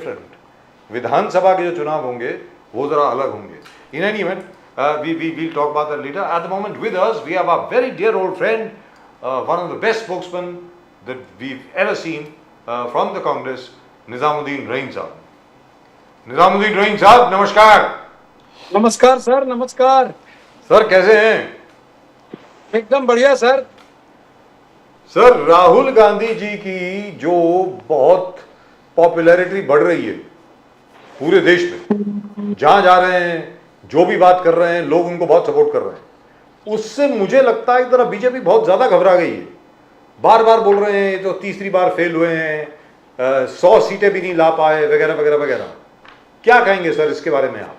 Different. विधानसभा के जो चुनाव होंगे वो जरा अलग होंगे। In any event, we will talk about that later. At the moment, with us, we have our very dear old friend, one of the best spokesmen that we've ever seen from the Congress, Nizamuddin Rain Sahab. Nizamuddin Rahim Sahab, नमस्कार। नमस्कार sir, नमस्कार sir, कैसे हैं? एकदम बढ़िया sir. Sir, Rahul Gandhi ji की जो बहुत पॉपुलैरिटी बढ़ रही है पूरे देश में, जहां जा रहे हैं, जो भी बात कर रहे हैं, लोग उनको बहुत सपोर्ट कर रहे हैं, उससे मुझे लगता है एक तरह बीजेपी बहुत ज्यादा घबरा गई है। बार बार बोल रहे हैं तो तीसरी बार फेल हुए हैं, 100 सीटें भी नहीं ला पाए, वगैरह वगैरह वगैरह। क्या कहेंगे सर इसके बारे में आप?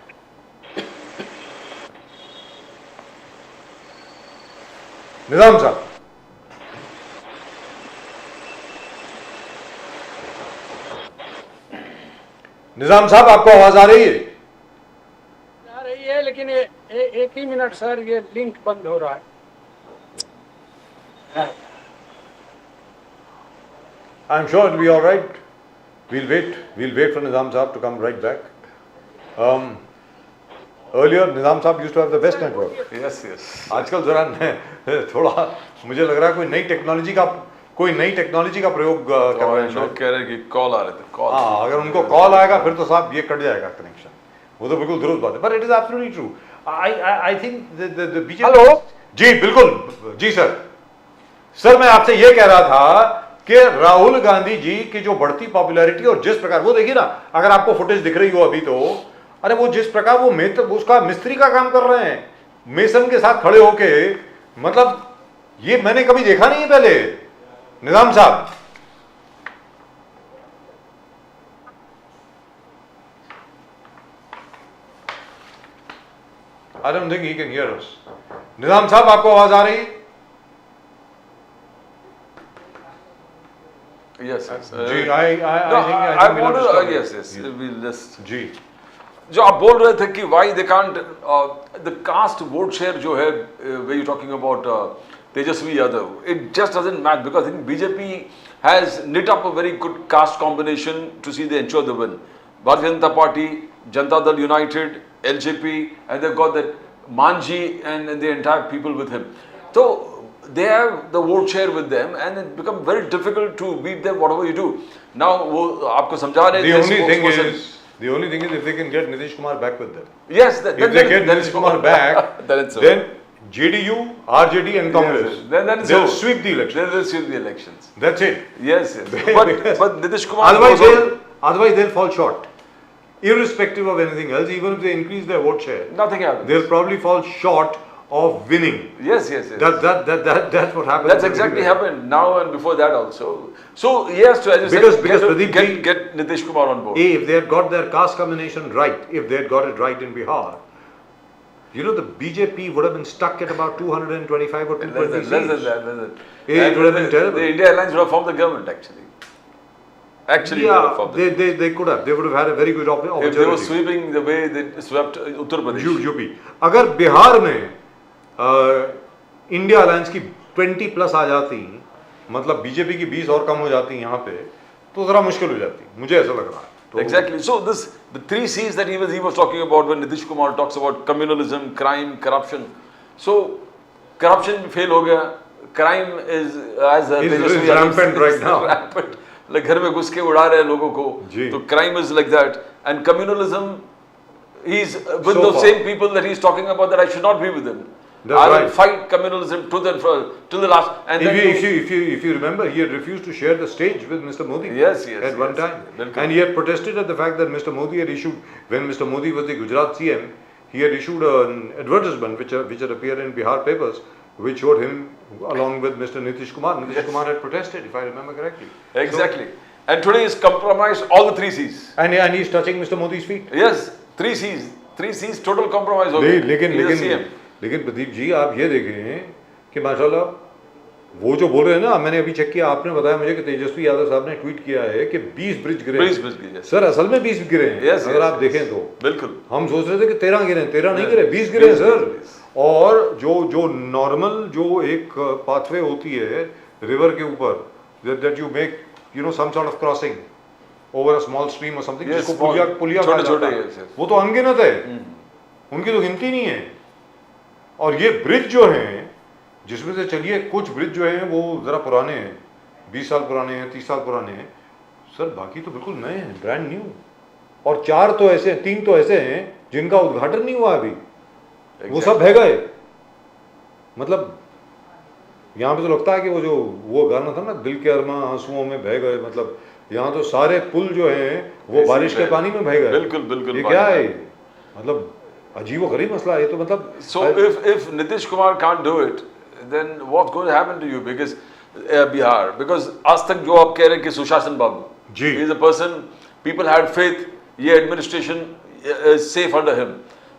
निजाम साहब, निजाम साहब, आपको आवाज आ रही है? आ रही है, लेकिन एक ही मिनट सर, ये लिंक बंद हो रहा है। I'm sure it'll be all right. We'll wait for Nizam Saab to come right back. Earlier, Nizam Saab used to have the best network. Yes. आजकल जरा थोड़ा मुझे लग रहा है कोई नई टेक्नोलॉजी का प्रयोग कर रहे हैं। लोग कह रहे हैं कि कॉल आ रहे थे, कॉल। हाँ, अगर उनको कॉल आएगा फिर तो साहब ये कट जाएगा कनेक्शन। वो तो बिल्कुल दुरुस्त बात है, but it is absolutely true. I think the BJP. Hello ji बिल्कुल, जी सर मैं आपसे ये कह रहा था कि राहुल गांधी जी की जो बढ़ती पॉपुलैरिटी और जिस प्रकार, वो देखिए ना, अगर आपको फुटेज दिख रही हो अभी तो, अरे वो जिस प्रकार वो उसका मिस्त्री का काम कर रहे हैं, मेसन के साथ खड़े होके, मतलब ये मैंने कभी देखा नहीं है पहले। निजाम साहब, I don't think he can hear us. निजाम साहब, आपको आवाज आ रही? Yes. Ji, I think want we'll to, have to yes. stop. We'll just. जी, जो आप बोल रहे थे कि why they can't the caste vote share जो है, where you talking about Tejasvi Yadav, it just doesn't match because I think BJP has knit up a very good caste combination to see they ensure the win. Bharatiya Janata Party, Janata Dal United, LJP, and they've got that Manji and the entire people with him. So they have the vote share with them, and it becomes very difficult to beat them whatever you do. Now वो आपको समझा रहे the थे only thing is if they can get Nitish Kumar back with them. Yes, If they get Nitish Kumar back, then it's over. then JDU, RJD and Congress, Then it's they'll over. sweep the election. Then they'll sweep the elections. That's it. Yes. But Nitish Kumar. Otherwise they'll fall short. Irrespective of anything else, even if they increase their vote share, Nothing happens. they'll probably fall short of winning. Yes. That's what happens. That's exactly happened now and before that also. So yes, as you Because said, Pradeep ji- get Nitish Kumar on board. If they had got their caste combination right, if they had got it right in Bihar, you know, the BJP would have been stuck at about 225 or 220 Less than seats. that. It would have been terrible. The India Alliance would have formed the government actually. Actually, would have Yeah, formed the they could have. They would have had a very good opportunity. if they were sweeping the way they swept Uttar Pradesh. UP, अगर बिहार में India alliance की 20 plus आ जाती, मतलब BJP की 20 और कम हो जाती यहाँ पे, तो जरा मुश्किल हो जाती, मुझे ऐसा लग रहा है। तो Exactly. So the 3 C's that he was talking about when Nitish Kumar talks about communalism, crime, corruption. So corruption fail हो गया, crime is as Is rampant right now. Rampant. Like घर में घुस के उड़ा रहे हैं लोगों को. जी. So crime is like that, and communalism, he's with So the far. same people that he's talking about that I should not be with them. That's I will right. fight communalism till the last. And then If you remember, he had refused to share the stage with Mr. Modi. Yes, At one time, Bilkul. and he had protested at the fact that Mr. Modi had issued, when Mr. Modi was the Gujarat CM, he had issued an advertisement which had appeared in Bihar papers, which showed him along with Mr. Nitish Kumar. Nitish Kumar had protested, if I remember correctly. Exactly. And today is compromised all the 3 C's. And he's touching Mr. Modi's feet. Yes, 3 C's total compromise हो गई. He's the CM. लेकिन प्रदीप जी, आप ये देखें कि माशाल्लाह वो जो बोल रहे हैं ना, मैंने अभी चेक किया, आपने बताया मुझे कि तेजस्वी यादव साहब ने ट्वीट किया है कि 20 ब्रिज गिरे। 20 ब्रिज गिरे, सर असल में 20 गिरे हैं। Yes, अगर आप yes. देखें तो बिल्कुल हम सोच रहे थे कि 13 गिरे, 13 नहीं गिरे, 20 गिरे हैं सर। और जो नॉर्मल जो एक पाथवे होती है रिवर के ऊपर, that you make, you know, some sort of crossing, over a small stream और समथिंग, Yes, जिसको small, पुलिया पुलिया कहा छोटे-छोटे, जाता है। yes, yes. वो तो अनगिनत है, उनकी तो गिनती नहीं है। और ये ब्रिज जो हैं, जिसमें से चलिए कुछ ब्रिज जो हैं वो जरा पुराने हैं, 20 साल पुराने हैं, 30 साल पुराने हैं सर, बाकी तो बिल्कुल नए हैं, ब्रांड न्यू। और 4 तो ऐसे, 3 तो ऐसे हैं जिनका उद्घाटन नहीं हुआ अभी, वो सब बह गए। मतलब यहाँ पे तो लगता है कि वो गाना था ना, दिल के अरमा आंसुओं में बह गए, मतलब यहाँ तो सारे पुल जो हैं वो बारिश के पानी में बह गए। बिल्कुल बिल्कुल। ये क्या है, मतलब अजीब व गरीब मसला है ये तो। मतलब So if Nitish Kumar can't do it, then what's going to happen to you? Because Bihar, because आज तक जो आप कह रहे हैं कि सुशासन बाबू जी, he is a person people had faith, ये administration is safe under him.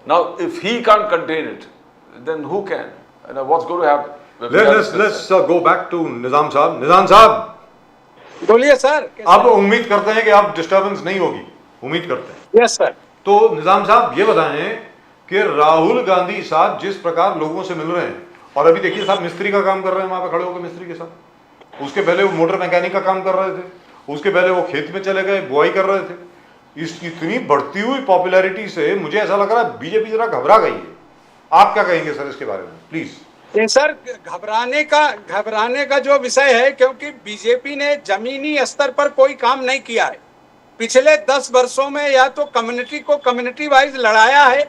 Now if he can't contain it, then who can? And what's going to happen? let's go back to निजाम साहब। निजाम साहब, बोलिए सर। अब उम्मीद करते हैं कि आप डिस्टर्बेंस नहीं होगी, उम्मीद करते हैं। Yes sir. तो निजाम साहब ये बताएं कि राहुल गांधी साहब जिस प्रकार लोगों से मिल रहे हैं, और अभी देखिए साहब मिस्त्री का काम कर रहे हैं वहां पे खड़े होकर मिस्त्री के साथ, उसके पहले वो मोटर मैकेनिक का काम कर रहे थे, उसके पहले वो खेत में चले गए बुआई कर रहे थे। इस इतनी बढ़ती हुई पॉपुलैरिटी से मुझे ऐसा लग रहा है बीजेपी जरा घबरा गई है। आप क्या कहेंगे सर इसके बारे में, प्लीज। ये सर घबराने का जो विषय है, क्योंकि बीजेपी ने जमीनी स्तर पर कोई काम नहीं किया है पिछले 10 वर्षों में। या तो कम्युनिटी को कम्युनिटी वाइज लड़ाया है,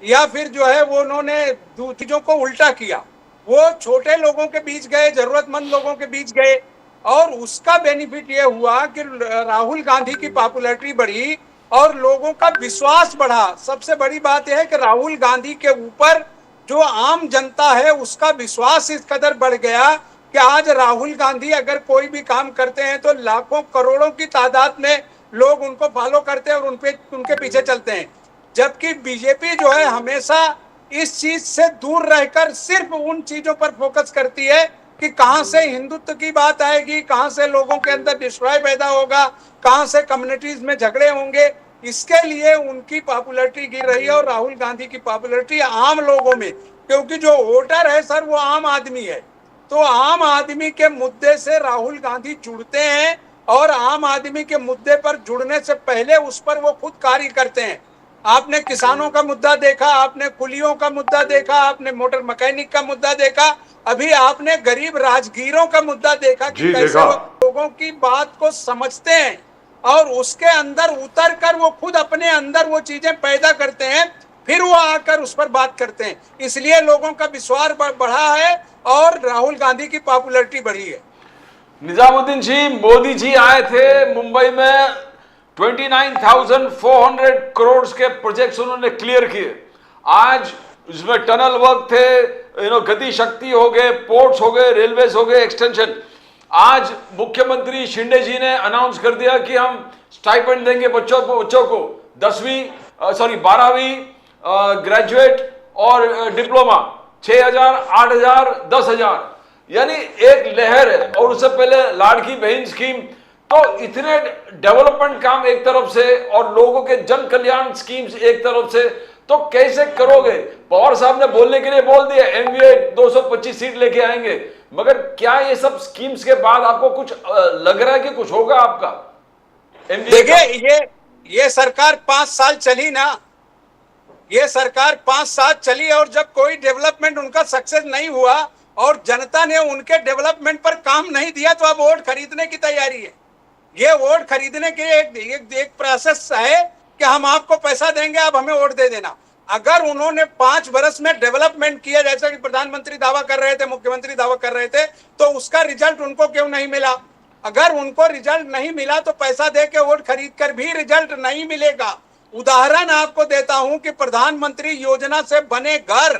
या फिर जो है वो उन्होंने चीजों को उल्टा किया। वो छोटे लोगों के बीच गए, जरूरतमंद लोगों के बीच गए, और उसका बेनिफिट ये हुआ कि राहुल गांधी की पॉपुलैरिटी बढ़ी और लोगों का विश्वास बढ़ा। सबसे बड़ी बात यह है कि राहुल गांधी के ऊपर जो आम जनता है उसका विश्वास इस कदर बढ़ गया कि आज राहुल गांधी अगर कोई भी काम करते हैं तो लाखों करोड़ों की तादाद में लोग उनको फॉलो करते हैं और उनके पीछे चलते हैं। जबकि बीजेपी जो है हमेशा इस चीज से दूर रहकर सिर्फ उन चीजों पर फोकस करती है कि कहां से हिंदुत्व की बात आएगी, कहां से लोगों के अंदर डिस्ट्रॉय पैदा होगा, कहां से कम्युनिटीज में झगड़े होंगे। इसके लिए उनकी पॉपुलैरिटी गिर रही है। और राहुल गांधी की पॉपुलैरिटी आम लोगों में, क्योंकि जो वोटर है सर वो आम आदमी है, तो आम आदमी के मुद्दे से राहुल गांधी जुड़ते हैं, और आम आदमी के मुद्दे पर जुड़ने से पहले उस पर वो खुद कार्य करते हैं। आपने किसानों का मुद्दा देखा, आपने कुलियों का मुद्दा देखा, आपने मोटर मैकेनिक का मुद्दा देखा, अभी आपने गरीब राजगीरों का मुद्दा देखा कि कैसे लोगों की बात को समझते हैं और उसके अंदर उतर कर वो खुद अपने अंदर वो चीजें पैदा करते हैं, फिर वो आकर उस पर बात करते हैं। इसलिए लोगों का विश्वास बढ़ा है और राहुल गांधी की पॉपुलैरिटी बढ़ी है। निजामुद्दीन जी, मोदी जी आए थे मुंबई में, 29,400 करोड़ के प्रोजेक्ट्स उन्होंने क्लियर किए। आज उसमें टनल वर्क थे, गति शक्ति हो गए, पोर्ट्स हो गए, रेलवेज हो गए, एक्सटेंशन। आज मुख्यमंत्री शिंदे जी ने अनाउंस कर दिया कि हम स्टाइपेंड देंगे बच्चों को 12वीं ग्रेजुएट और डिप्लोमा 6,000, 8,000, 10,000, यानी एक लहर है। और उससे पहले लाड़की बहन स्कीम। तो इतने डेवलपमेंट काम एक तरफ से और लोगों के जन कल्याण स्कीम्स एक तरफ से, तो कैसे करोगे? पवार साहब ने बोलने के लिए बोल दिया एमवीए 225 सीट लेके आएंगे, मगर क्या ये सब स्कीम्स के बाद आपको कुछ लग रहा है कि कुछ होगा आपका? देखिए ये सरकार 5 साल चली ना, ये सरकार 5 साल चली और जब कोई डेवलपमेंट उनका सक्सेस नहीं हुआ और जनता ने उनके डेवलपमेंट पर काम नहीं दिया, तो अब वोट खरीदने की तैयारी है। ये वोट खरीदने के एक प्रोसेस है कि हम आपको पैसा देंगे, अब हमें वोट दे देना। अगर उन्होंने 5 वर्ष में डेवलपमेंट किया जैसा कि प्रधानमंत्री दावा कर रहे थे, मुख्यमंत्री दावा कर रहे थे, तो उसका रिजल्ट उनको क्यों नहीं मिला? अगर उनको रिजल्ट नहीं मिला तो पैसा दे के वोट खरीद कर भी रिजल्ट नहीं मिलेगा। उदाहरण आपको देता हूं कि प्रधानमंत्री योजना से बने घर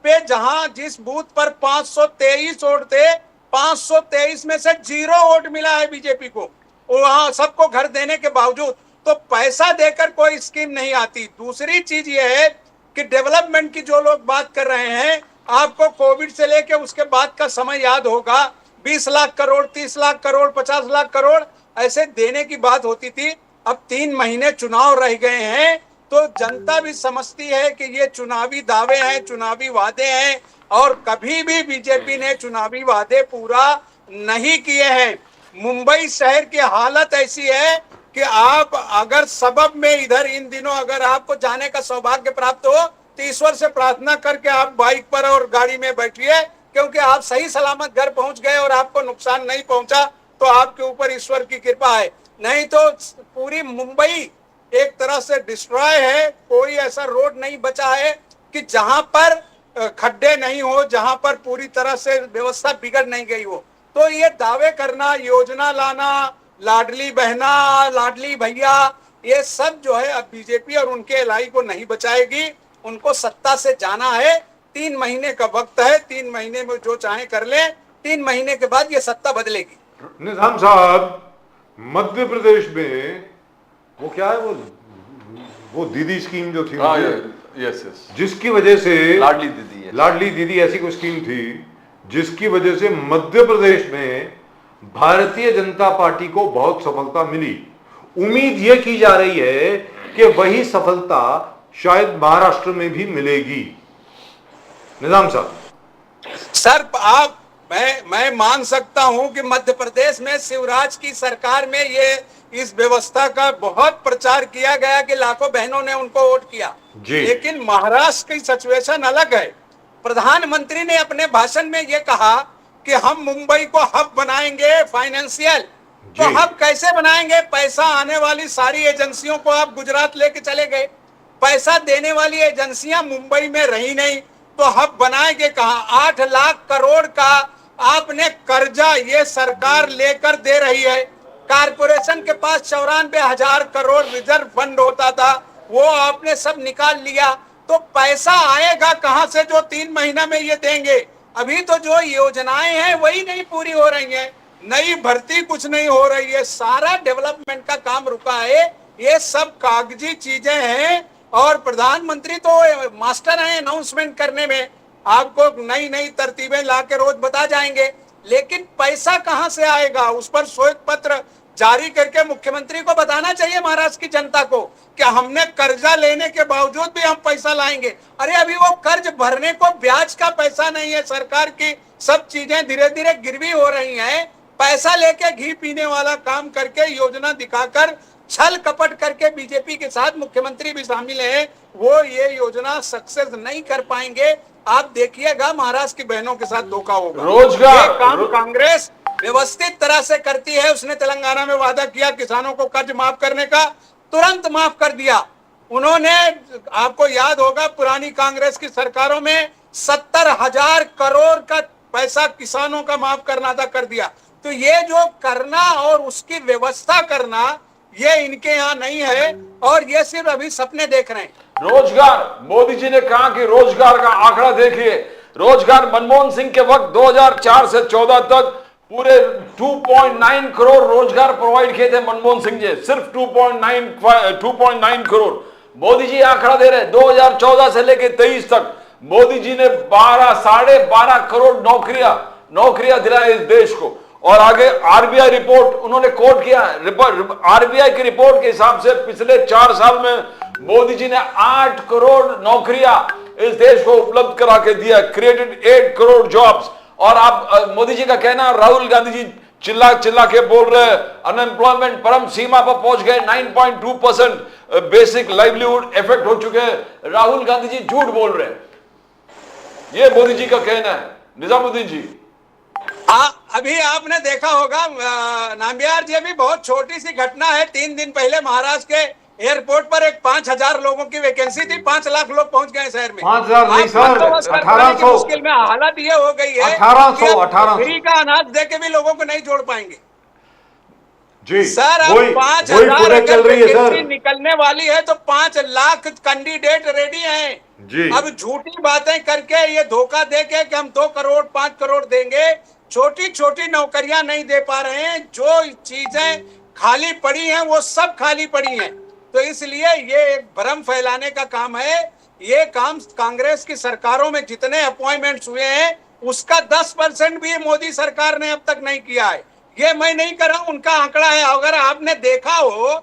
पे जहां जिस बूथ पर 523 वोट थे, 523 में से 0 वोट मिला है बीजेपी को, वहां सबको घर देने के बावजूद। तो पैसा देकर कोई स्कीम नहीं आती। दूसरी चीज ये है कि डेवलपमेंट की जो लोग बात कर रहे हैं, आपको कोविड से लेके उसके बाद का समय याद होगा, 20 लाख करोड़, 30 लाख करोड़, 50 लाख करोड़ ऐसे देने की बात होती थी। अब 3 महीने चुनाव रह गए हैं, तो जनता भी समझती है कि ये चुनावी दावे हैं, चुनावी वादे हैं, और कभी भी बीजेपी ने चुनावी वादे पूरा नहीं किए हैं। मुंबई शहर की हालत ऐसी है कि आप अगर सबब में इधर इन दिनों अगर आपको जाने का सौभाग्य प्राप्त हो तो ईश्वर से प्रार्थना करके आप बाइक पर और गाड़ी में बैठिए, क्योंकि आप सही सलामत घर पहुंच गए और आपको नुकसान नहीं पहुंचा तो आपके ऊपर ईश्वर की कृपा है। नहीं तो पूरी मुंबई एक तरह से डिस्ट्रॉय है। कोई ऐसा रोड नहीं बचा है कि जहां पर खड्डे नहीं हो, जहां पर पूरी तरह से व्यवस्था बिगड़ नहीं गई हो। तो ये दावे करना, योजना लाना, लाडली बहना, लाडली भैया, ये सब जो है अब बीजेपी और उनके एलआई को नहीं बचाएगी। उनको सत्ता से जाना है। 3 महीने का वक्त है, 3 महीने में जो चाहे कर ले, 3 महीने के बाद ये सत्ता बदलेगी। निजाम साहब, मध्य प्रदेश में वो क्या है, वो दीदी स्कीम जो थी, यस, जिसकी वजह से लाडली दीदी ऐसी कोई स्कीम थी जिसकी वजह से मध्य प्रदेश में भारतीय जनता पार्टी को बहुत सफलता मिली। उम्मीद यह की जा रही है कि वही सफलता शायद महाराष्ट्र में भी मिलेगी। निजाम साहब, सर मैं मान सकता हूं कि मध्य प्रदेश में शिवराज की सरकार में ये इस व्यवस्था का बहुत प्रचार किया गया कि लाखों बहनों ने उनको वोट किया, लेकिन महाराष्ट्र की सिचुएशन अलग है। प्रधानमंत्री ने अपने भाषण में ये कहा कि हम मुंबई को हब बनाएंगे फाइनेंशियल। तो हब कैसे बनाएंगे? पैसा आने वाली सारी एजेंसियों को आप गुजरात लेके चले गए, पैसा देने वाली एजेंसियां मुंबई में रही नहीं, तो हब बनाएंगे कहां? 8 लाख करोड़ का आपने कर्जा ये सरकार लेकर दे रही है। कारपोरेशन के पास 94,000 करोड़ रिजर्व फंड होता था, वो आपने सब निकाल लिया। तो पैसा आएगा कहां से जो 3 महीना में ये देंगे? अभी तो जो योजनाएं हैं वही नहीं पूरी हो रही है, नई भर्ती कुछ नहीं हो रही है, सारा डेवलपमेंट का काम रुका है। ये सब कागजी चीजें हैं और प्रधानमंत्री तो मास्टर हैं अनाउंसमेंट करने में, आपको नई नई तरतीबें लाके रोज बता जाएंगे, लेकिन पैसा कहां से आएगा? उस पर श्वेत पत्र जारी करके मुख्यमंत्री को बताना चाहिए महाराष्ट्र की जनता को कि हमने कर्जा लेने के बावजूद भी हम पैसा लाएंगे। अरे अभी वो कर्ज भरने को ब्याज का पैसा नहीं है, सरकार की सब चीजें धीरे धीरे गिरवी हो रही हैं। पैसा लेके घी पीने वाला काम करके, योजना दिखाकर, छल कपट करके बीजेपी के साथ मुख्यमंत्री भी शामिल है, वो ये योजना सक्सेस नहीं कर पाएंगे। आप देखिएगा महाराष्ट्र की बहनों के साथ धोखा होगा। रोजगार काम कांग्रेस व्यवस्थित तरह से करती है। उसने तेलंगाना में वादा किया किसानों को कर्ज माफ करने का, तुरंत माफ कर दिया उन्होंने। आपको याद होगा पुरानी कांग्रेस की सरकारों में 70,000 करोड़ का पैसा किसानों का माफ करना था, कर दिया। तो ये जो करना और उसकी व्यवस्था करना, ये इनके यहाँ नहीं है और ये सिर्फ अभी सपने देख रहे हैं। रोजगार, मोदी जी ने कहा कि रोजगार का आंकड़ा देखिए, रोजगार मनमोहन सिंह के वक्त 2004 से 14 तक पूरे 2.9 करोड़ रोजगार प्रोवाइड किए थे मनमोहन सिंह जी, सिर्फ 2.9 करोड़। मोदी जी आंकड़ा दे रहे 2014 से लेकर 23 तक मोदी जी ने 12.5 करोड़ नौकरियां दिलाए इस देश को। और आगे आरबीआई रिपोर्ट उन्होंने कोट किया, आरबीआई की रिपोर्ट के हिसाब से पिछले 4 साल में मोदी जी ने 8 करोड़ नौकरियां इस देश को उपलब्ध करा के दिया, क्रिएटेड 8 करोड़ जॉब्स। और आप मोदी जी का कहना, राहुल गांधी जी चिल्ला चिल्ला के बोल रहे हैं अनएम्प्लॉयमेंट परम सीमा पर पहुंच गए, 9.2% बेसिक लाइवलीहुड इफेक्ट हो चुके हैं। राहुल गांधी जी झूठ बोल रहे हैं, ये मोदी जी का कहना है। निजामुद्दीन जी, अभी आपने देखा होगा नाम्बियार जी, अभी बहुत छोटी सी घटना है। 3 दिन पहले महाराष्ट्र के एयरपोर्ट पर एक 5,000 लोगों की वैकेंसी थी, 5 लाख लोग पहुंच गए शहर में। 5,000 नहीं सर, 1800 मुश्किल में हालत ये हो गई है, 1800 फ्री का अनाज दे के भी लोगों को नहीं जोड़ पाएंगे जी सर। अब 5,000 वैकेंसी निकलने वाली है तो 5 लाख कैंडिडेट रेडी हैं जी। अब झूठी बातें करके ये धोखा दे के कि हम 2 करोड़ 5 करोड़ देंगे, छोटी छोटी नौकरियां नहीं दे पा रहे हैं। जो चीजें खाली पड़ी हैं वो सब खाली पड़ी हैं। तो इसलिए ये एक भ्रम फैलाने का काम है। ये काम कांग्रेस की सरकारों में जितने अपॉइंटमेंट्स हुए हैं उसका 10% भी मोदी सरकार ने अब तक नहीं किया है। ये मैं नहीं कर रहा हूं, उनका आंकड़ा है। अगर आपने देखा हो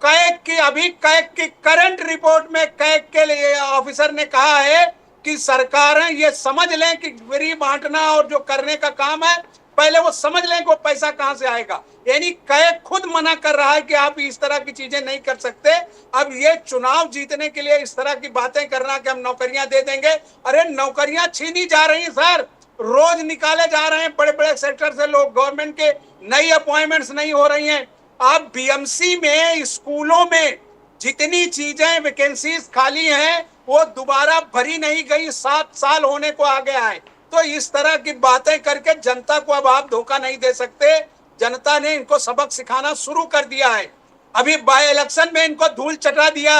कैग की, अभी कैग की करंट रिपोर्ट में कैग के लिए ऑफिसर ने कहा है कि सरकारें ये समझ लें कि फ्री बांटना और जो करने का काम है पहले वो समझ लें कि वो पैसा कहां से आएगा। यानी कैग खुद मना कर रहा है कि आप इस तरह की चीजें नहीं कर सकते। अब ये चुनाव जीतने के लिए इस तरह की बातें करना कि हम नौकरियां दे देंगे, अरे नौकरियां छीनी जा रही हैं सर, रोज निकाले जा रहे हैं बड़े बड़े सेक्टर से लोग, गवर्नमेंट के नई अपॉइंटमेंट्स नहीं हो रही हैं। आप बीएमसी में, स्कूलों में जितनी चीजें वैकेंसीज खाली हैं वो दोबारा भरी नहीं गई, 7 साल होने को आ गया है। तो इस तरह की बातें करके जनता को अब आप धोखा नहीं दे सकते। जनता ने इनको सबक सिखाना शुरू कर दिया है। अभी बाय इलेक्शन में इनको धूल चटा दिया,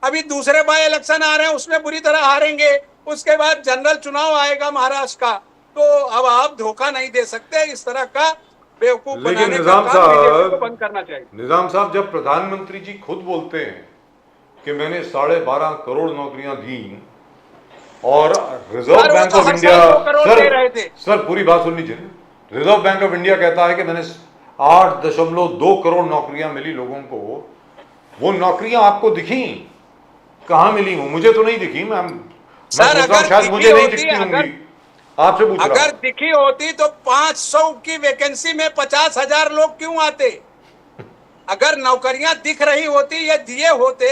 अभी दूसरे बाय इलेक्शन आ रहे हैं उसमें बुरी तरह हारेंगे, उसके बाद जनरल चुनाव आएगा महाराष्ट्र का, तो अब आप धोखा नहीं दे सकते। इस तरह का बेवकूफ लेकिन बनाने का निजाम काम बीजेपी को साहब, बंद करना चाहिए। निजाम साहब, जब प्रधानमंत्री जी खुद बोलते हैं कि मैंने 12.5 करोड़ नौकरियां दी और रिजर्व सर, वो बैंक तो ऑफ हर इंडिया, साल 2 करोड़ दे रहे थे। सर पूरी बात सुन लीजिए। रिजर्व बैंक ऑफ इंडिया कहता है कि मैंने 8.2 करोड़ नौकरियां मिली लोगों को। वो नौकरियां आपको दिखी? कहां मिली? वो मुझे तो नहीं दिखी। मैं सर, अगर शायद मुझे नहीं दिखी दिखती होती, होंगी, आपसे पूछ रहा अगर हूं। दिखी होती तो 500 की वैकेंसी में 50,000 लोग क्यों आते? अगर नौकरियां दिख रही होती या दिए होते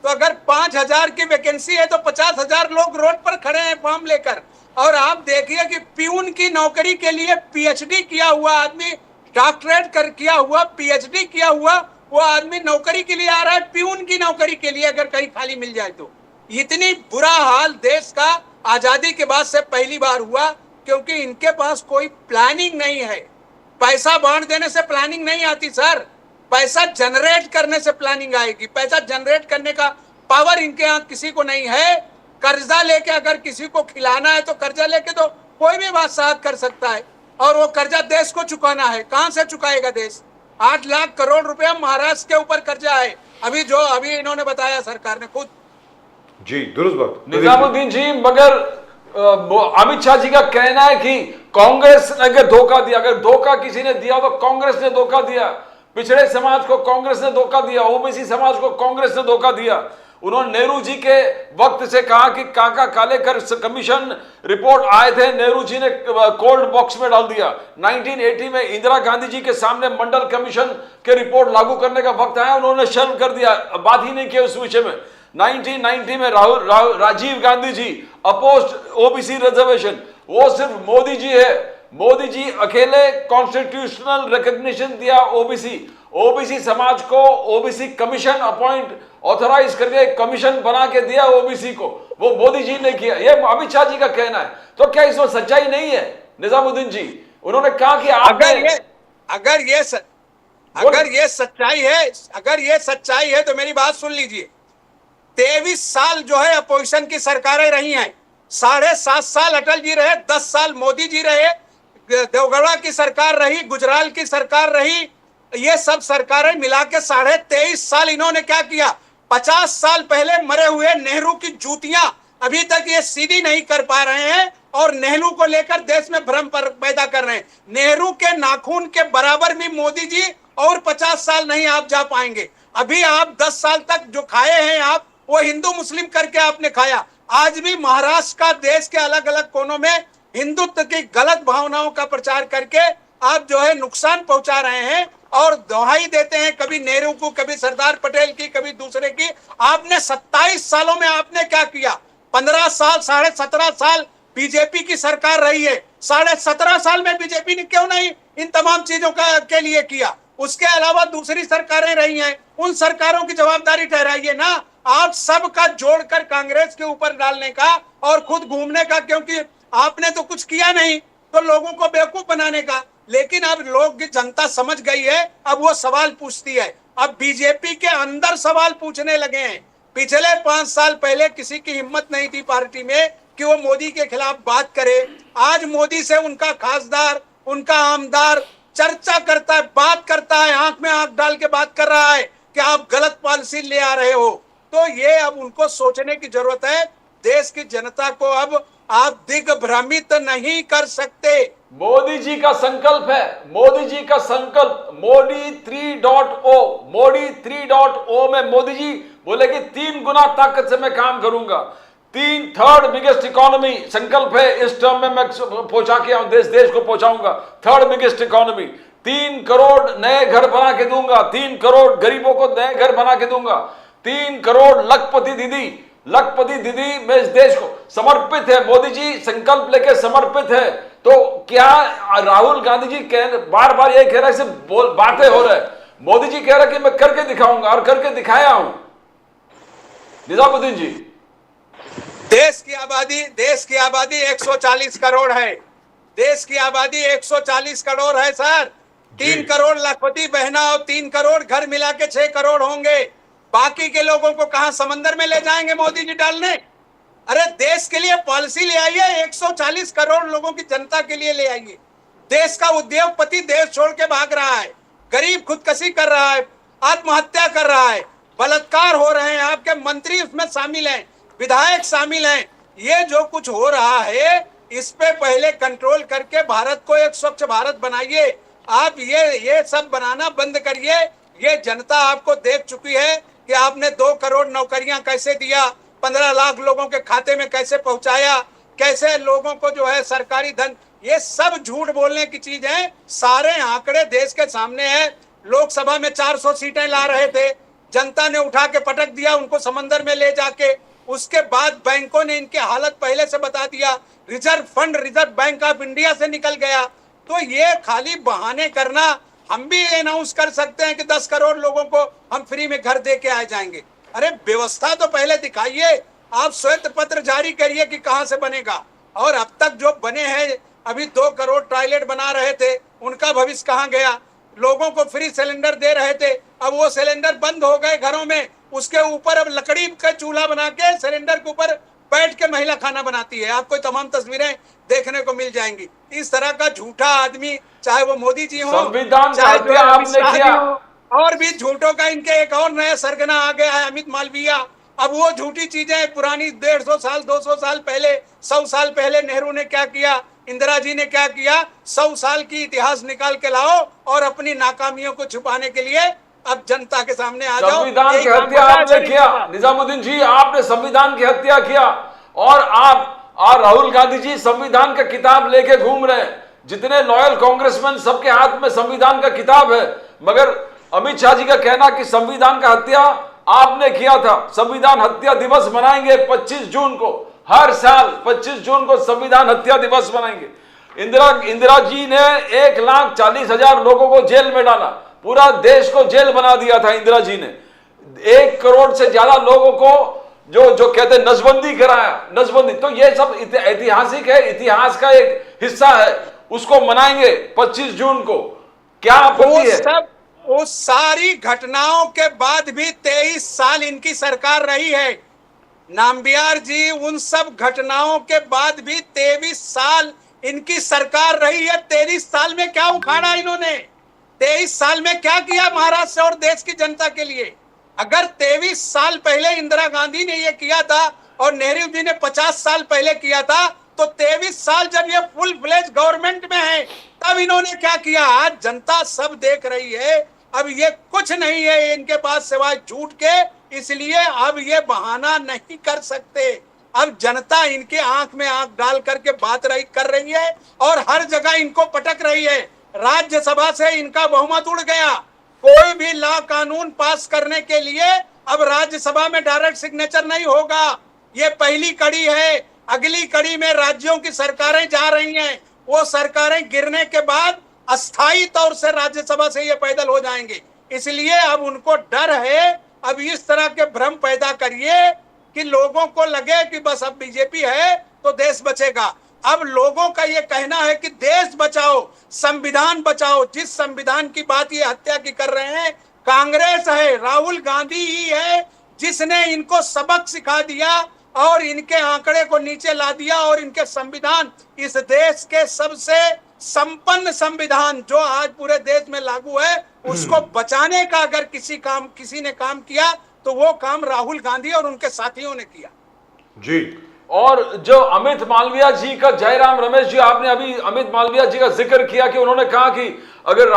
तो अगर 5,000 की वैकेंसी है तो 50,000 लोग रोड पर खड़े हैं फॉर्म लेकर। और आप देखिए कि प्यून की नौकरी के लिए पीएचडी किया हुआ आदमी, डॉक्टरेट कर किया हुआ, पीएचडी किया हुआ वो आदमी नौकरी के लिए आ रहा है, प्यून की नौकरी के लिए, अगर कहीं खाली मिल जाए तो। इतनी बुरा हाल देश का आजादी के बाद से पहली बार हुआ, क्योंकि इनके पास कोई प्लानिंग नहीं है। पैसा बांट देने से प्लानिंग नहीं आती सर, पैसा जनरेट करने से प्लानिंग आएगी। पैसा जनरेट करने का पावर इनके यहाँ किसी को नहीं है। कर्जा लेके अगर किसी को खिलाना है तो कर्जा लेके तो कोई भी बादशाह कर सकता है, और वो कर्जा देश को चुकाना है। कहां से चुकाएगा देश? 8 लाख करोड़ रुपया महाराष्ट्र के ऊपर कर्जा है, अभी इन्होंने बताया सरकार ने खुद। जी दुरुस्त बात। निजामुद्दीन जी, मगर अमित शाह जी का कहना है कि कांग्रेस ने अगर धोखा दिया, अगर धोखा किसी ने दिया तो कांग्रेस ने धोखा दिया। पिछड़े समाज को कांग्रेस ने धोखा दिया, ओबीसी समाज को कांग्रेस ने धोखा दिया। उन्होंने नेहरू जी के वक्त से कहा कि काका कालेकर कमीशन रिपोर्ट आए थे, नेहरू जी ने कोल्ड बॉक्स में डाल दिया। 1980 में इंदिरा गांधी जी के सामने मंडल कमीशन के रिपोर्ट लागू करने का वक्त आया, उन्होंने शर्म कर दिया, बात ही नहीं किया उस विषय में। 1990 में Rajiv Gandhi ji opposed OBC reservation, वो सिर्फ मोदी जी है। मोदी जी अकेले कॉन्स्टिट्यूशनल रिकॉग्निशन दिया ओबीसी समाज को, ओबीसी कमीशन अपॉइंट ऑथराइज करके कमीशन बना के दिया ओबीसी को, वो मोदी जी ने किया। ये अमित शाह जी का कहना है, तो क्या इसमें सच्चाई नहीं है निजामुद्दीन जी? उन्होंने कहा कि अगर ये सच्चाई है तो मेरी बात सुन लीजिए। 23 साल जो है अपोजिशन की सरकारें रही हैं, 7.5 साल अटल जी रहे, 10 साल मोदी जी रहे, देवगौड़ा की सरकार रही, गुजराल की सरकार रही, ये सब सरकारें मिला के 23.5 साल इन्होंने क्या किया? 50 साल पहले मरे हुए नेहरू की जूतियां अभी तक ये सीधी नहीं कर पा रहे हैं, और नेहरू को लेकर देश में भ्रम पैदा कर रहे हैं। नेहरू के नाखून के बराबर भी मोदी जी और 50 साल नहीं आप जा पाएंगे। अभी आप 10 साल तक जो खाए हैं आप, वो हिंदू मुस्लिम करके आपने खाया। आज भी महाराष्ट्र का देश के अलग अलग कोनों में हिंदुत्व की गलत भावनाओं का प्रचार करके आप जो है नुकसान पहुंचा रहे हैं, और दोहाई देते हैं कभी नेहरू को, कभी सरदार पटेल की, कभी दूसरे की। आपने 27 सालों में आपने क्या किया? 15 साल, 17.5 साल बीजेपी की सरकार रही है, 17.5 साल में बीजेपी ने क्यों नहीं इन तमाम चीजों के लिए किया? उसके अलावा दूसरी सरकारें रही हैं, उन सरकारों की जवाबदारी ठहराइए ना। आप सबका जोड़कर कांग्रेस के ऊपर डालने का और खुद घूमने का, क्योंकि आपने तो कुछ किया नहीं, तो लोगों को बेवकूफ बनाने का। लेकिन अब लोग की जनता समझ गई है, अब वो सवाल पूछती है। अब बीजेपी के अंदर सवाल पूछने लगे हैं। पिछले 5 साल पहले किसी की हिम्मत नहीं थी पार्टी में कि वो मोदी के खिलाफ बात करे। आज मोदी से उनका खासदार, उनका आमदार चर्चा करता है, बात करता है, आंख में आंख डाल के बात कर रहा है कि आप गलत पॉलिसी ले आ रहे हो। तो ये अब उनको सोचने की जरूरत है। देश की जनता को अब आप दिग्भ्रमित नहीं कर सकते। मोदी जी का संकल्प है, मोदी जी का संकल्प, मोदी 3.0, मोदी 3.0 में मोदी जी बोले कि 3 गुना ताकत से मैं काम करूंगा। थर्ड बिगेस्ट इकोनॉमी संकल्प है इस टर्म में, मैं पहुंचा के आऊं, देश को पहुंचाऊंगा। थर्ड बिगेस्ट इकोनॉमी, 3 करोड़ नए घर बना के दूंगा, 3 करोड़ गरीबों को नए घर बना के दूंगा, 3 करोड़ लखपति दीदी में इस देश को समर्पित है। मोदी जी संकल्प लेके समर्पित है। तो क्या राहुल गांधी जी बार बार ये कह रहे हैं, सिर्फ बातें हो रहे हैं। मोदी जी कह रहे हैं कि मैं करके दिखाऊंगा, और करके दिखाया हूं। निजामुद्दीन जी, देश की आबादी 140 करोड़ है। देश की आबादी 140 करोड़ है सर। 3 करोड़ लखपति बहना और 3 करोड़ घर मिला के 6 करोड़ होंगे। बाकी के लोगों को कहां समंदर में ले जाएंगे मोदी जी डालने? अरे देश के लिए पॉलिसी ले आइए, 140 करोड़ लोगों की जनता के लिए ले आइए। देश का उद्योगपति देश छोड़ के भाग रहा है, गरीब खुदकशी कर रहा है, आत्महत्या कर रहा है, बलात्कार हो रहे हैं, आपके मंत्री उसमें शामिल हैं, विधायक शामिल हैं। ये जो कुछ हो रहा है इस पे पहले कंट्रोल करके भारत को एक स्वच्छ भारत बनाइए। आप ये सब बनाना बंद करिए। ये जनता आपको देख चुकी है कि आपने 2 करोड़ नौकरियां कैसे दिया, 15 लाख लोगों के खाते में कैसे पहुंचाया, कैसे लोगों को जो है सरकारी धन, ये सब झूठ बोलने की चीज है। सारे आंकड़े देश के सामने है। लोकसभा में 400 सीटें ला रहे थे, जनता ने उठा के पटक दिया उनको समंदर में ले जाके। उसके बाद बैंकों ने इनकी हालत पहले से बता दिया, रिजर्व बैंक ऑफ इंडिया से निकल गया। तो ये खाली बहाने करना, हम भी अनाउंस कर सकते हैं कि 10 करोड़ लोगों को हम फ्री में घर दे के आ जाएंगे। अरे व्यवस्था तो पहले दिखाइए। आप श्वेत पत्र जारी करिए कि कहां से बनेगा। और अब तक जो बने हैं, अभी 2 करोड़ टॉयलेट बना रहे थे, उनका भविष्य कहां गया? लोगों को फ्री सिलेंडर दे रहे थे, अब वो सिलेंडर बंद हो गए घरों में। उसके ऊपर अब लकड़ी का चूल्हा बना के सिलेंडर के ऊपर बैठ के महिला खाना बनाती है। आपको तमाम तस्वीरें देखने को मिल जाएंगी। इस तरह का झूठा आदमी, चाहे वो मोदी जी हो, संविधान का चाहे हत्या आपने किया। और भी झूठों का इनके एक और नया सरगना आ गया है, अमित मालवीय। अब वो झूठी चीजें पुरानी 150 साल 200 साल पहले, 100 साल पहले नेहरू ने क्या किया, इंदिरा जी ने क्या किया, 100 साल की इतिहास निकाल के लाओ और अपनी नाकामियों को छुपाने के लिए अब जनता के सामने आ जाओ। संविधान की हत्या आपने किया निजामुद्दीन जी, आपने संविधान की हत्या किया। और आप राहुल गांधी जी संविधान का किताब लेके घूम रहे हैं। जितने लॉयल कांग्रेसमैन, सबके हाथ में संविधान का किताब है। मगर अमित शाह जी का कहना कि संविधान का हत्या आपने किया था। संविधान हत्या दिवस मनाएंगे 25 जून को, हर साल 25 जून को संविधान हत्या दिवस मनाएंगे। इंदिरा जी ने 1,40,000 लोगों को जेल में डाला, पूरा देश को जेल बना दिया था इंदिरा जी ने। 1 करोड़ से ज्यादा लोगों को जो कहते हैं नसबंदी कराया, नसबंदी। तो ये सब ऐतिहासिक है, इतिहास का एक हिस्सा है। उसको मनाएंगे 25 जून को। क्या आपत्ति है? उस सारी घटनाओं के बाद भी 23 साल इनकी सरकार रही है नामबियार जी। उन सब घटनाओं के बाद भी 23 साल इनकी सरकार रही है। 23 साल में क्या उखाड़ा इन्होंने? 23 साल में क्या किया महाराष्ट्र और देश की जनता के लिए? अगर 23 साल पहले इंदिरा गांधी ने यह किया था और नेहरू जी ने 50 साल पहले किया था, तो 23 साल जब ये फुल फ्लेज गवर्नमेंट में है तब इन्होंने क्या किया? आज जनता सब देख रही है। अब ये कुछ नहीं है इनके पास सिवाय झूठ के, इसलिए अब ये बहाना नहीं कर सकते। अब जनता इनके आंख में आंख डाल करके बात कर रही है और हर जगह इनको पटक रही है। राज्यसभा से इनका बहुमत उड़ गया। कोई भी लॉ कानून पास करने के लिए अब राज्यसभा में डायरेक्ट सिग्नेचर नहीं होगा। ये पहली कड़ी है। अगली कड़ी में राज्यों की सरकारें जा रही हैं। वो सरकारें गिरने के बाद अस्थायी तौर से राज्यसभा से ये पैदल हो जाएंगे। इसलिए अब उनको डर है। अब इस तरह के भ्रम पैदा करिए कि लोगों को लगे कि बस अब बीजेपी है तो देश बचेगा। अब लोगों का ये कहना है कि देश बचाओ, संविधान बचाओ। जिस संविधान की बात ये हत्या की कर रहे हैं कांग्रेस है, राहुल गांधी ही है जिसने इनको सबक सिखा दिया और इनके आंकड़े को नीचे ला दिया और इनके संविधान, इस देश के सबसे संपन्न संविधान जो आज पूरे देश में लागू है, उसको बचाने का अगर किसी ने काम किया तो वो काम राहुल गांधी और उनके साथियों ने किया। जी, और जो अमित मालविया जी का, जयराम रमेश जी, आपने अभी अमित मालविया जी का जिक्र किया कि उन्होंने कहा कि अगर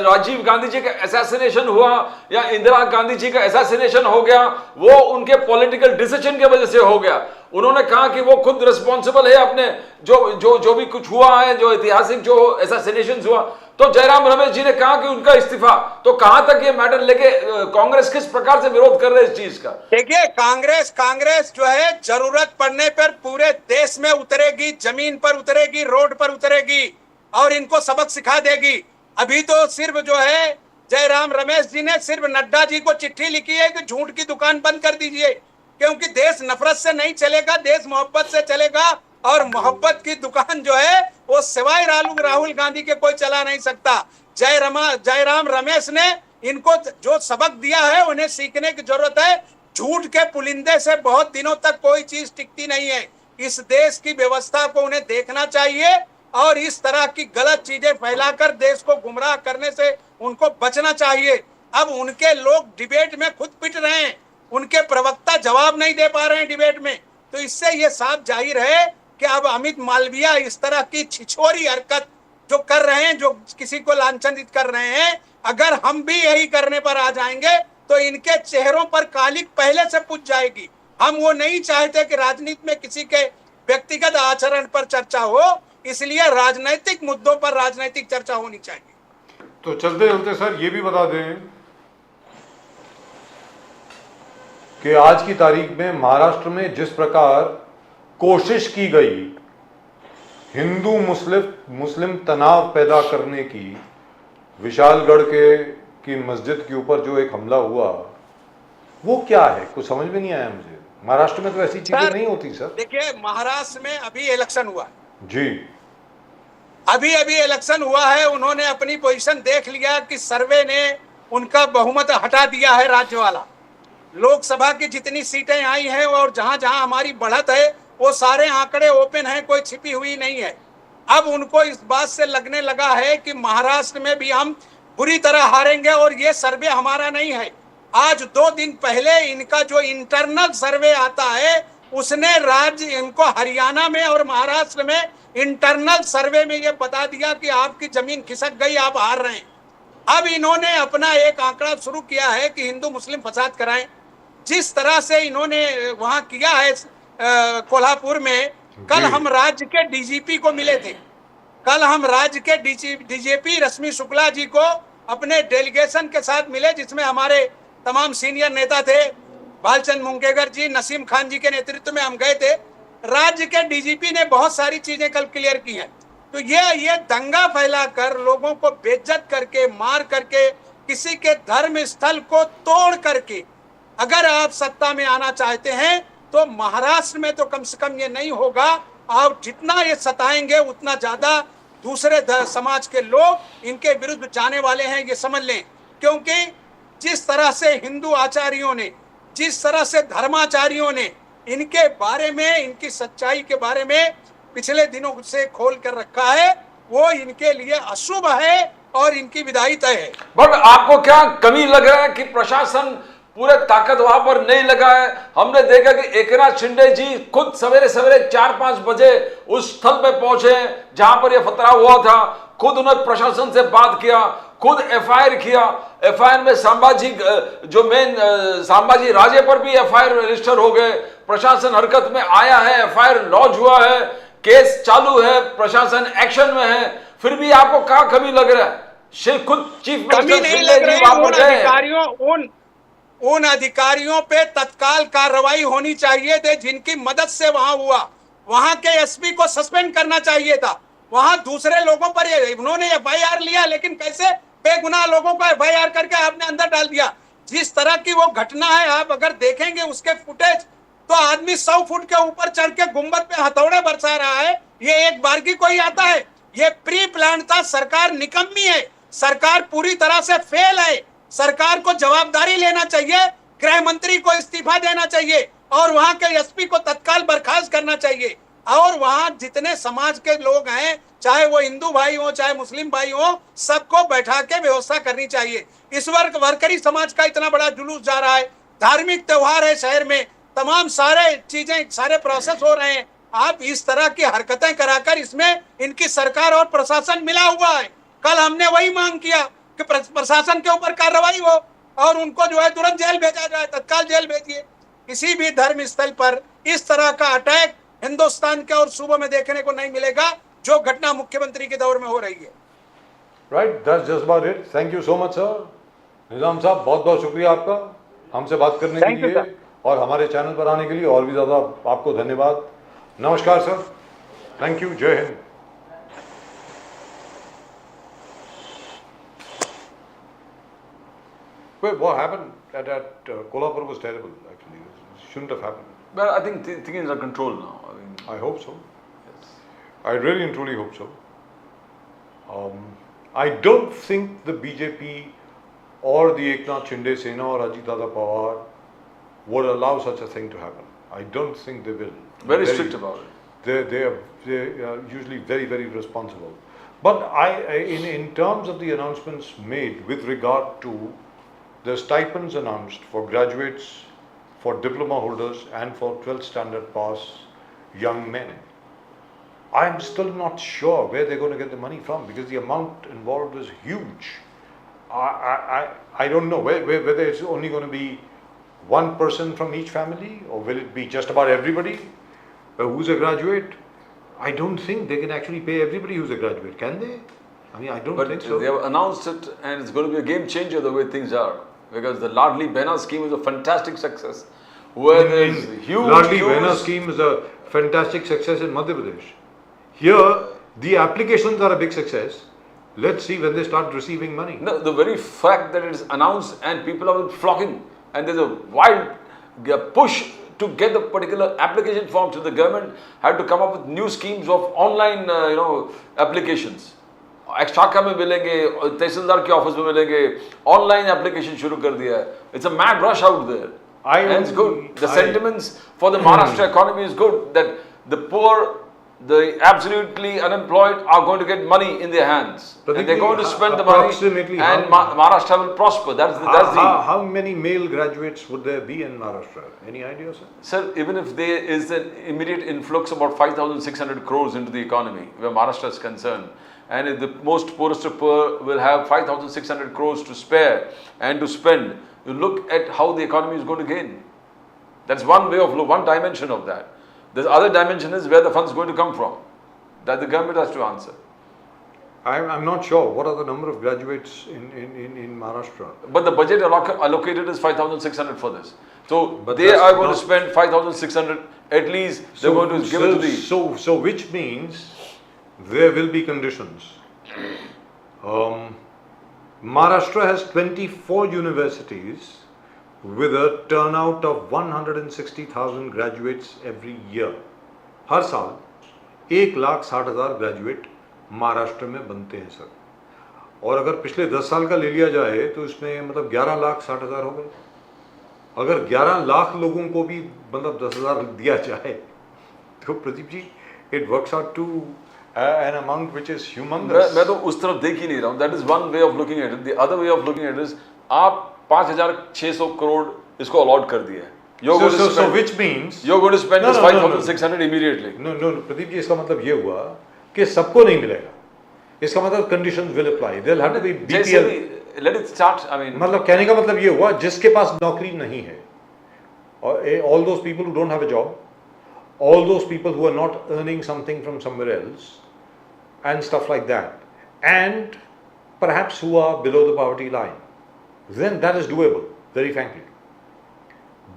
राजीव गांधी जी का असैसिनेशन हुआ या इंदिरा गांधी जी का असैसिनेशन हो गया, वो उनके पॉलिटिकल डिसीजन की वजह से हो गया। उन्होंने कहा कि वो खुद रिस्पॉन्सिबल है अपने जो भी कुछ हुआ है, जो ऐतिहासिक जो असैसिनेशन हुआ। तो जयराम रमेश जी ने कहा कि उनका इस्तीफा। तो कहां तक ये मैटर लेके कांग्रेस किस प्रकार से विरोध कर रहे है इस चीज का? देखिए, कांग्रेस जो है जरूरत पड़ने पर पूरे देश में उतरेगी, जमीन पर उतरेगी, रोड पर उतरेगी और इनको सबक सिखा देगी। अभी तो सिर्फ जो है जयराम रमेश जी ने सिर्फ नड्डा जी को चिट्ठी लिखी है कि झूठ की दुकान बंद कर दीजिए, क्योंकि देश नफरत से नहीं चलेगा, देश मोहब्बत से चलेगा। और मोहब्बत की दुकान जो है वो सिवाय राहुल गांधी के कोई चला नहीं सकता। जयराम रमेश ने इनको जो सबक दिया है उन्हें सीखने की जरूरत है। झूठ के पुलिंदे से बहुत दिनों तक कोई चीज टिकती नहीं है। इस देश की व्यवस्था को उन्हें देखना चाहिए और इस तरह की गलत चीजें फैलाकर देश को गुमराह करने से उनको बचना चाहिए। अब उनके लोग डिबेट में खुद पिट रहे हैं, उनके प्रवक्ता जवाब नहीं दे पा रहे हैं डिबेट में। तो इससे ये साफ जाहिर है कि अब अमित मालविया इस तरह की छिछोरी हरकत जो कर रहे हैं, जो किसी को लांछनित कर रहे हैं, अगर हम भी यही करने पर आ जाएंगे तो इनके चेहरों पर कालिक पहले से पूछ जाएगी। हम वो नहीं चाहते कि राजनीति में किसी के व्यक्तिगत आचरण पर चर्चा हो, इसलिए राजनीतिक मुद्दों पर राजनीतिक चर्चा होनी चाहिए। तो चलते चलते सर ये भी बता दें कि आज की तारीख में महाराष्ट्र में जिस प्रकार कोशिश की गई हिंदू मुस्लिम तनाव पैदा करने की, विशालगढ़ की मस्जिद के ऊपर जो एक हमला हुआ, वो क्या है? कुछ समझ में नहीं आया मुझे। महाराष्ट्र में तो ऐसी चीजें नहीं होती सर। देखिए, महाराष्ट्र में अभी इलेक्शन हुआ जी, अभी इलेक्शन हुआ है। उन्होंने अपनी पोजीशन देख लिया कि सर्वे ने उनका बहुमत हटा दिया है राज्य वाला। लोकसभा की जितनी सीटें आई हैं और जहां जहां हमारी बढ़त है वो सारे आंकड़े ओपन हैं, कोई छिपी हुई नहीं है। अब उनको इस बात से लगने लगा है कि महाराष्ट्र में भी हम बुरी तरह हारेंगे और ये सर्वे हमारा नहीं है। आज 2 दिन पहले इनका जो इंटरनल सर्वे आता है उसने राज्य इनको हरियाणा में और महाराष्ट्र में इंटरनल सर्वे में ये बता दिया कि आपकी जमीन खिसक गई, आप हार रहे हैं। अब इन्होंने अपना एक आंकड़ा शुरू किया है कि हिंदू मुस्लिम फसाद कराएं। जिस तरह से इन्होंने वहां किया है कोल्हापुर में, कल हम राज्य के डीजीपी को मिले थे। कल हम राज्य के डीजीपी रश्मि शुक्ला जी को अपने डेलीगेशन के साथ मिले, जिसमें हमारे तमाम सीनियर नेता थे। भालचंद मुंगेकर जी, नसीम खान जी के नेतृत्व में हम गए थे। राज्य के डीजीपी ने बहुत सारी चीजें कल क्लियर की हैं। तो ये दंगा फैलाकर, लोगों को बेइज्जत करके, मार करके, किसी के धर्म स्थल को तोड़ करके अगर आप सत्ता में आना चाहते हैं तो महाराष्ट्र में तो कम से कम ये नहीं होगा। आप जितना ये सताएंगे उतना ज्यादा दूसरे समाज के लोग इनके विरुद्ध जाने वाले हैं, ये समझ लें। क्योंकि जिस तरह से हिंदू आचार्यों ने, जिस तरह से धर्माचार्यों ने इनके बारे में, इनकी सच्चाई के बारे में पिछले दिनों से खोल कर रखा है, वो इनके लिए अशुभ है और इनकी विदाई तय है। बट आपको क्या कमी लग रहा है कि प्रशासन पूरे ताकत वहां पर नहीं लगा है? हमने देखा कि एकनाथ शिंदे जी खुद सवेरे सवेरे 4-5 बजे उस स्थल पे पहुंचे जहां पर यह खतरा हुआ था। खुद उन्होंने प्रशासन से बात किया, खुद एफआईआर किया। एफआईआर में संभाजी जो मेन संभाजी राजे पर भी एफआईआर रजिस्टर हो गए। प्रशासन हरकत में आया है, एफआईआर लॉन्च हुआ है, केस चालू है, प्रशासन एक्शन में है। फिर भी आपको क्या कमी लग रहा है? खुद चीफ मिनिस्टर शिंदे जी वहां पर गए। उन अधिकारियों पे तत्काल कार्रवाई होनी चाहिए थी जिनकी मदद से वहां हुआ। वहां के एसपी को सस्पेंड करना चाहिए था। वहां दूसरे लोगों पर उन्होंने एफआईआर लिया, लेकिन कैसे बेगुनाह लोगों को एफआईआर करके आपने अंदर डाल दिया। जिस तरह की वो घटना है, आप अगर देखेंगे उसके फुटेज, तो आदमी 100 फुट के ऊपर चढ़ के गुंबद पे हथौड़े बरसा रहा है। ये एक बार की कोई आता है? ये प्री प्लान था। सरकार निकम्मी है, सरकार पूरी तरह से फेल है। सरकार को जवाबदारी लेना चाहिए, गृह मंत्री को इस्तीफा देना चाहिए और वहां के एसपी को तत्काल बर्खास्त करना चाहिए। और वहां जितने समाज के लोग हैं, चाहे वो हिंदू भाई हो चाहे मुस्लिम भाई हो, सबको बैठा के व्यवस्था करनी चाहिए। इस वर्ग वरकरी समाज का इतना बड़ा जुलूस जा रहा है, धार्मिक त्योहार है शहर में, तमाम सारे चीजें, सारे प्रोसेस हो रहे हैं। आप इस तरह की हरकतें कराकर इसमें इनकी सरकार और प्रशासन मिला हुआ है। कल हमने वही मांग किया कि प्रशासन के ऊपर कार्रवाई हो और उनको जो है तुरंत जेल भेजा जाए, तत्काल जेल भेजिए। किसी भी धर्म स्थल पर इस तरह का अटैक हिंदुस्तान के और सूबों में देखने को नहीं मिलेगा जो घटना मुख्यमंत्री के दौर में हो रही है। Right, that's just about it. Thank you so much sir. Nizam Sahab, बहुत बहुत शुक्रिया आपका हमसे बात करने के Thank you, लिए sir. और हमारे चैनल पर आने के लिए और भी ज़्यादा आपको धन्यवाद। नमस्कार सर, थैंक यू, जय Hind. Wait, what happened at Kolhapur was terrible actually. It shouldn't have happened. But I think things are under control now. I mean, I hope so. yes. I really and truly hope so. I don't think the BJP or the Eknath Shinde Sena or Ajit Dada Pawar would allow such a thing to happen. I don't think they will. Very strict about it. They are usually very, very responsible. But in terms of the announcements made with regard to the stipends announced for graduates, for diploma holders and for 12th standard pass young men, I'm still not sure where they're going to get the money from because the amount involved is huge. I don't know whether it's only going to be one person from each family or will it be just about everybody who's a graduate. I don't think they can actually pay everybody who's a graduate, can they? I mean, I don't But think so. they have announced it, and it's going to be a game changer the way things are. Because the Ladli Behna scheme is a fantastic success, where there is huge. Ladli Behna scheme is a fantastic success in Madhya Pradesh. Here, the applications are a big success. Let's see when they start receiving money. No, the very fact that it is announced and people are flocking, and there's a wild push to get the particular application form to the government, had to come up with new schemes of online, applications. शाखा में मिलेंगे, तहसीलदार के office में मिलेंगे, online application शुरू कर दिया है. It's a mad rush out there. And it's good. The sentiments for the Maharashtra economy is good, that the poor, the absolutely unemployed are going to get money in their hands. And they're going to spend the money and Maharashtra will prosper. That's the How many male graduates would there be in Maharashtra? Any idea, sir? Sir, even if there is an immediate influx of about 5,600 crores into the economy, where Maharashtra is concerned, and if the most poorest of poor will have 5,600 crores to spare and to spend, you look at how the economy is going to gain. That's one way of one dimension of that. The other dimension is where the funds are going to come from. That the government has to answer. I'm not sure. What are the number of graduates in Maharashtra? But the budget allocated is 5,600 for this. So they are going to spend 5,600 at least. They're going to give it to the. So which means there will be conditions. Maharashtra has 24 universities with a turnout of 160,000 graduates every year. हर साल 1,60,000 graduate Maharashtra में बनते हैं sir. और अगर पिछले 10 साल का ले लिया जाए तो इसमें मतलब 11,60,000 हो गए. अगर 11 लाख लोगों को भी मतलब 10,000 दिया जाए तो Pradeep ji, it works out to an amount which is humongous. मैं तो उस तरफ देख ही नहीं रहा हूँ. That is one way of looking at it. The other way of looking at it is आप 5,600 करोड़ इसको अलॉट कर दिया है. So which means you're going to spend this 5,600 immediately. No, Pradeep ji, इसका मतलब ये हुआ कि सबको नहीं मिलेगा. इसका मतलब conditions will apply. There'll have to be BPL. Let it start. I mean, मतलब कहने का मतलब ये हुआ जिसके पास नौकरी नहीं है, all those people who don't have a job, all those people who are not earning something from somewhere else, and stuff like that, and perhaps who are below the poverty line, then that is doable, very frankly.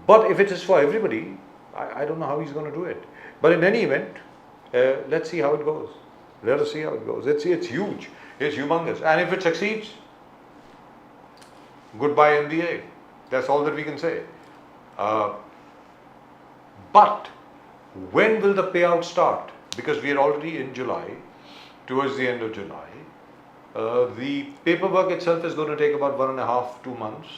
But if it is for everybody, I don't know how he's going to do it. But in any event, let's see how it goes. Let us see how it goes. It's huge. It's humongous. And if it succeeds, goodbye MBA. That's all that we can say. But when will the payout start? Because we are already in July, towards the end of July. The paperwork itself is going to take about 1.5 to 2 months.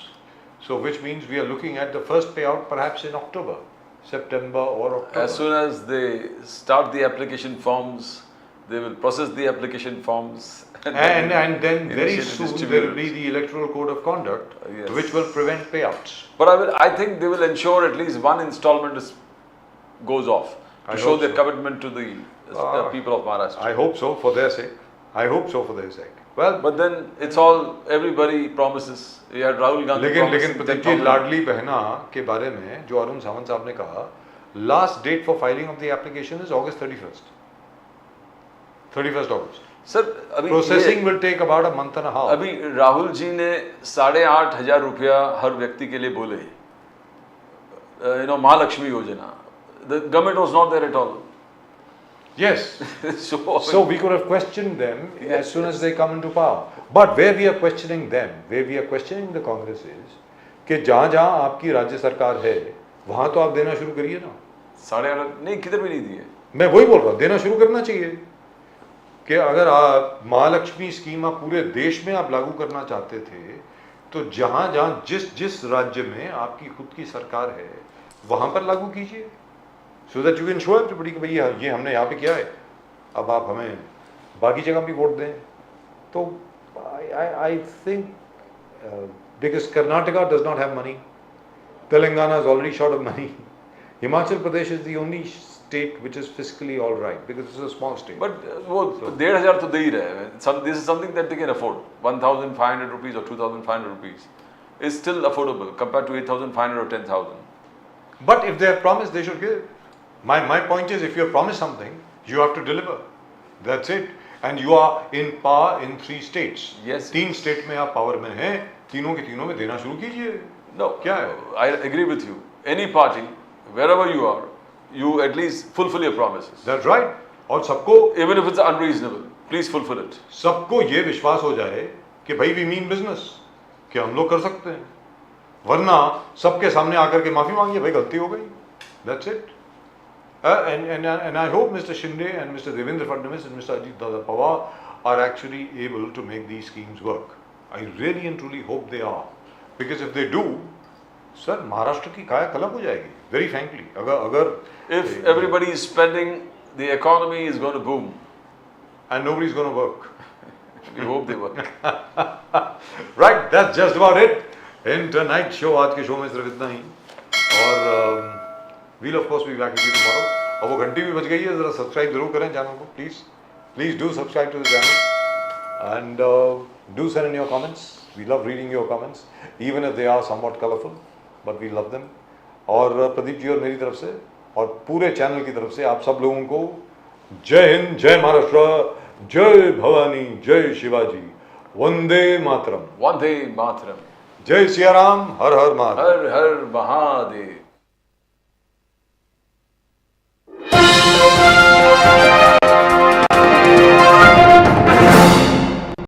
So which means we are looking at the first payout perhaps in October, September or October. As soon as they start the application forms they will process the application forms. And then very initially soon distribute there will it. be the electoral code of conduct, Yes. which will prevent payouts. But I think they will ensure at least one installment goes off I to show hope their so. commitment to the people of Maharashtra. I hope so for their sake. I hope so for their sake. Well, But then it's all, everybody promises. We had Rahul Gandhi लेकिन promising Pradeep ji 10,000. Ladli Behna के बारे में जो अरुण सावंत साहब ने कहा, last date for filing of the application is August 31st August. Sir अभी processing will take about a month and half. अभी राहुल जी ने 8,500 रुपया हर व्यक्ति के लिए बोले, महालक्ष्मी योजना. The government was not there at all. Yes. So we could have questioned them as soon as they come into power. But where we are questioning them, where we are questioning the Congress is कि जहाँ जहाँ आपकी राज्य सरकार है वहाँ तो आप देना शुरू करिए ना. 8,500 नहीं, किधर भी नहीं दिए. मैं वही बोल रहा हूँ, देना शुरू करना चाहिए कि अगर आप महालक्ष्मी स्कीम आप पूरे देश में आप लागू करना चाहते थे तो जहाँ जहाँ जिस राज्य में आपकी खुद की सरकार है वहाँ पर लागू कीजिए. So that you can show everybody कि भैया ये हमने यहाँ पे किया है, अब आप हमें बाकी जगह भी वोट दें. तो I think because Karnataka does not have money, Telangana is already short of money, Himachal Pradesh is the only state which is physically all right because it's a small state. But वो 1,500 तो दे ही रहे हैं. This is something that they can afford. 1,500 rupees और 2,500 rupees is still affordable compare to 8,500 और 10,000. But if they have promised, they should give. My point is, if you have promised something, you have to deliver. That's it. And you are in power in 3 states. Yes. 3 state में आप power में हैं, तीनों के तीनों में देना शुरू कीजिए. No, क्या है? I agree with you. Any party, wherever you are, you at least fulfill your promises. That's right. और सबको Even if it's unreasonable, please fulfill it. सबको ये विश्वास हो जाए कि भाई we mean business, कि हम लोग कर सकते हैं. वरना सबके सामने आकर के माफी मांगिए, भाई गलती हो गई. That's it. And I hope Mr. Shinde and Mr. Devendra Fadnavis and Mr. Ajit Pawar are actually able to make these schemes work. I really and truly hope they are. Because if they do, sir, Maharashtra की काया कलप हो जाएगी. Very frankly, अगर If everybody is spending, the economy is going to boom. and nobody's going to work. We hope they work. Right, that's just about it. In tonight's show, आज के show में सिर्फ इतना ही. और we'll of course be back with you tomorrow. और वो घंटी भी बज गई है, जरा सब्सक्राइब जरूर करें चैनल को, please do subscribe to the channel and do send in your comments. We love reading your comments even if they are somewhat colourful, but we love them. और प्रदीप जी और मेरी तरफ से और पूरे चैनल की तरफ से आप सब लोगों को जय हिंद, जय महाराष्ट्र, जय भवानी, जय शिवाजी, वंदे मातरम, Vande Mataram. जय सिया राम, हर हर महादेव. Har Har Mahadev.